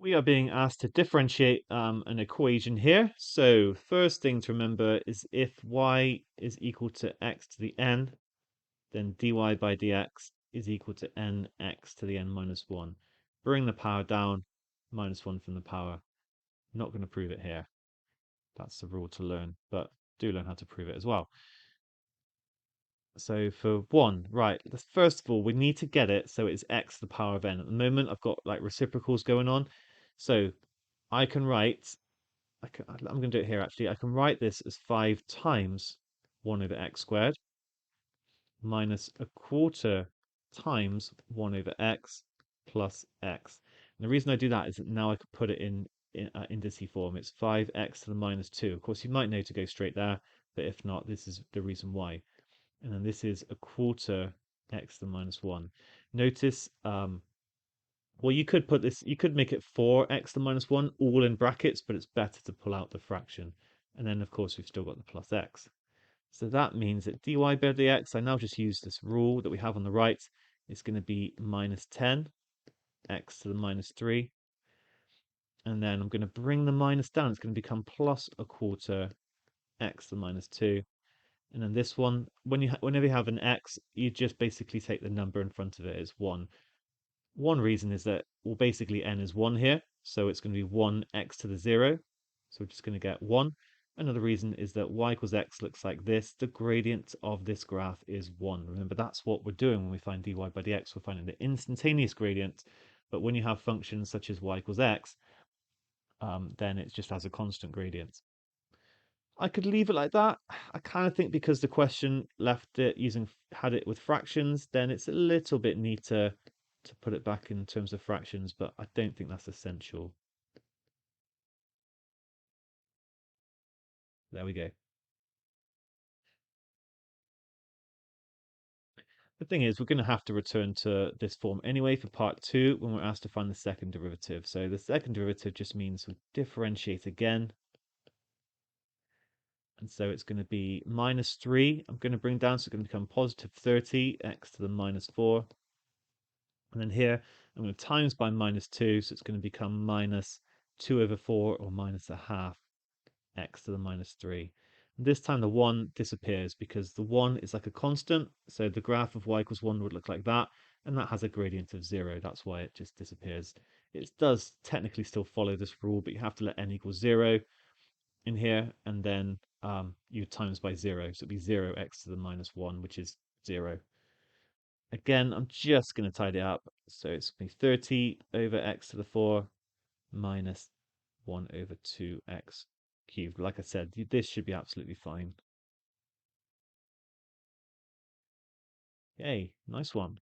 We are being asked to differentiate an equation here. So first thing to remember is if y is equal to x to the n, then dy by dx is equal to nx to the n minus 1. Bring the power down, minus 1 from the power. Not going to prove it here. That's the rule to learn, but do learn how to prove it as well. So for 1, right, first of all, we need to get it so it's x to the power of n. At the moment, I've got like reciprocals going on. So I can write I'm going to do it here actually. I can write this as 5 times 1 over x squared minus a quarter times 1 over x plus x. And the reason I do that is that now I could put it in indice form. It's 5x to the minus 2. Of course, you might know to go straight there, but if not, this is the reason why. And then this is a quarter x to the minus 1. Notice well, you could put this, you could make it 4x to the minus 1 all in brackets, but it's better to pull out the fraction. And then, of course, we've still got the plus x. So that means that dy by dx, I now just use this rule that we have on the right. It's going to be minus 10 x to the minus 3. And then I'm going to bring the minus down. It's going to become plus a quarter x to the minus 2. And then this one, whenever you have an x, you just basically take the number in front of it as 1. One reason is that, well, basically n is 1 here, so it's going to be 1x to the 0. So we're just going to get 1. Another reason is that y equals x looks like this. The gradient of this graph is 1. Remember, that's what we're doing when we find dy by dx. We're finding the instantaneous gradient. But when you have functions such as y equals x, then it just has a constant gradient. I could leave it like that. I kind of think because the question had it with fractions, then it's a little bit neater to put it back in terms of fractions, but I don't think that's essential. There we go. The thing is, we're going to have to return to this form anyway for part 2 when we're asked to find the second derivative. So the second derivative just means we differentiate again. And so it's going to be minus 3. I'm going to bring down, so it's going to become positive 30, x to the minus 4. And then here, I'm going to times by minus 2, so it's going to become minus 2 over 4, or minus a half, x to the minus 3. And this time the 1 disappears because the 1 is like a constant, so the graph of y equals 1 would look like that, and that has a gradient of 0. That's why it just disappears. It does technically still follow this rule, but you have to let n equal 0 in here, and then you times by 0, so it'd be 0x to the minus 1, which is 0. Again, I'm just going to tidy it up. So it's going to be 30 over x to the 4 minus 1 over 2x cubed. Like I said, this should be absolutely fine. Yay, nice one.